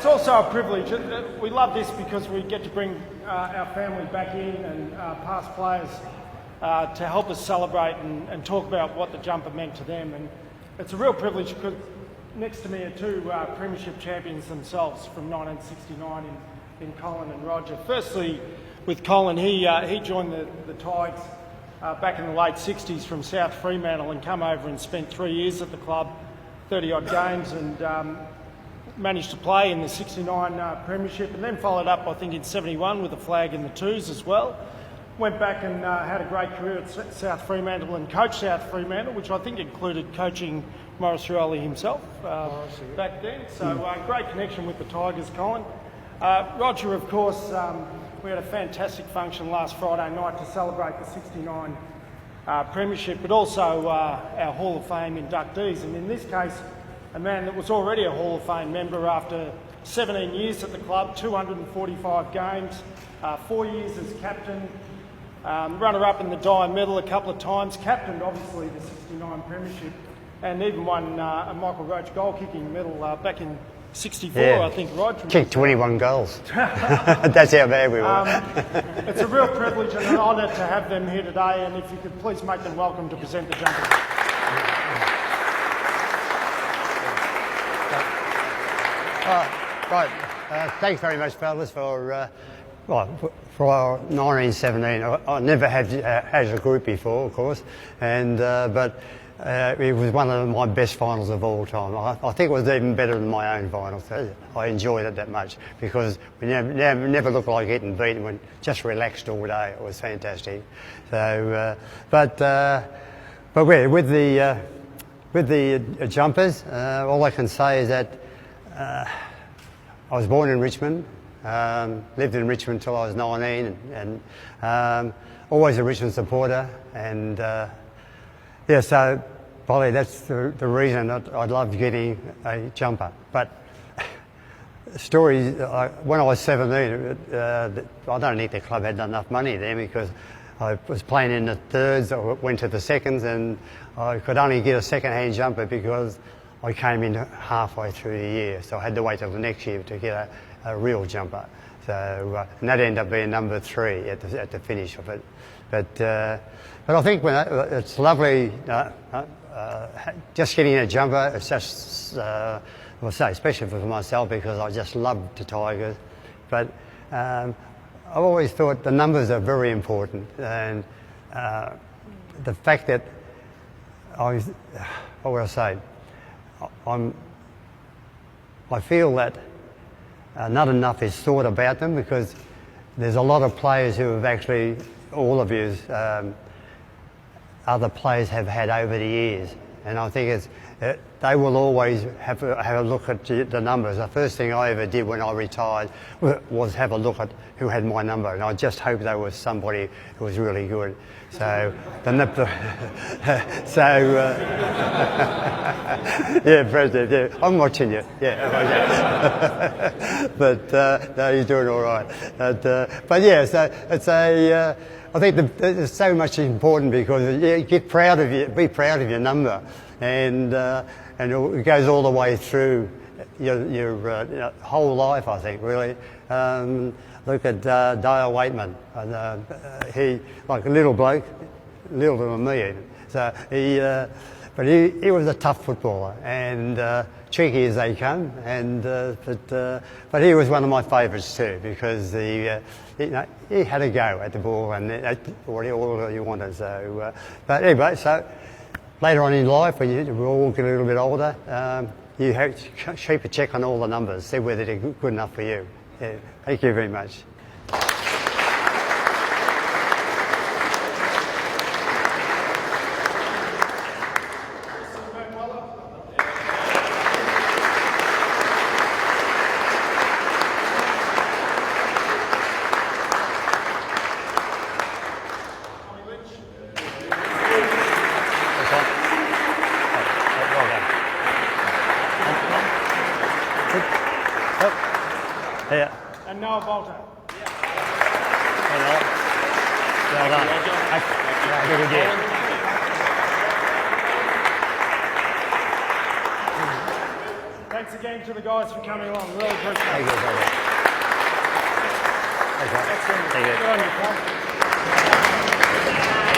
it's also a privilege. We love this because we get to bring our family back in and past players to help us celebrate and talk about what the jumper meant to them. And it's a real privilege because next to me are two premiership champions themselves from 1969 in Colin and Roger. Firstly, with Colin, he joined the Tigers back in the late 60s from South Fremantle and come over and spent 3 years at the club, 30-odd games, and managed to play in the 69 premiership, and then followed up, I think, in 71 with a flag in the twos as well. Went back and had a great career at South Fremantle and coached South Fremantle, which I think included coaching Maurice Rioli himself back then. So great connection with the Tigers, Colin. Roger, of course, we had a fantastic function last Friday night to celebrate the 69 premiership, but also our Hall of Fame inductees. And in this case, a man that was already a Hall of Fame member after 17 years at the club, 245 games, 4 years as captain, runner-up in the Dyer Medal a couple of times, captained obviously the 69 premiership, and even won a Michael Roach goal-kicking medal back in 64, yeah. I think, Rod. Kicked 21 goals. That's how bad we were. It's a real privilege and an honour to have them here today, and if you could please make them welcome to present the jumpers. Right. Thanks very much, fellas, for our 1917. I never had a group before, of course, and but it was one of my best finals of all time. I think it was even better than my own finals. I enjoyed it that much because we never looked like getting beaten. We just relaxed all day. It was fantastic. So, with the jumpers, all I can say is that I was born in Richmond. Lived in Richmond until I was 19, and always a Richmond supporter. And yeah, so probably that's the reason that I loved getting a jumper. But stories, when I was 17, I don't think the club had enough money then because I was playing in the thirds, I went to the seconds, and I could only get a second-hand jumper because I came in halfway through the year, so I had to wait till the next year to get a real jumper. So and that ended up being number 3 at the finish of it. But I think it's lovely just getting a jumper. It's just I'll say especially for myself because I just love the Tigers. But I've always thought the numbers are very important, and the fact that what would I say? I feel that not enough is thought about them because there's a lot of players who have actually, all of you, other players have had over the years, and I think they will always have a look at the numbers. The first thing I ever did when I retired was have a look at who had my number, and I just hoped there was somebody who was really good. So, yeah, President, yeah, I'm watching you. Yeah, but no, you're doing all right. But yeah, so it's I think it's so much important because you get proud of be proud of your number, and it goes all the way through your whole life. I think really. Look at Dale Waitman. He, like a little bloke, littler than me even. So but he was a tough footballer and cheeky as they come. And but he was one of my favourites too because he had a go at the ball and all you wanted. So, but anyway, so later on in life, when we all get a little bit older, you have to keep a check on all the numbers, see whether they're good enough for you. Yeah, thank you very much. And now Balta. Hello. Well done. Good again. Thanks again. hand to the guys for coming along. Really appreciate it. Thank you, brother. Thank you. Excellent. Thank you. Good on you, pal.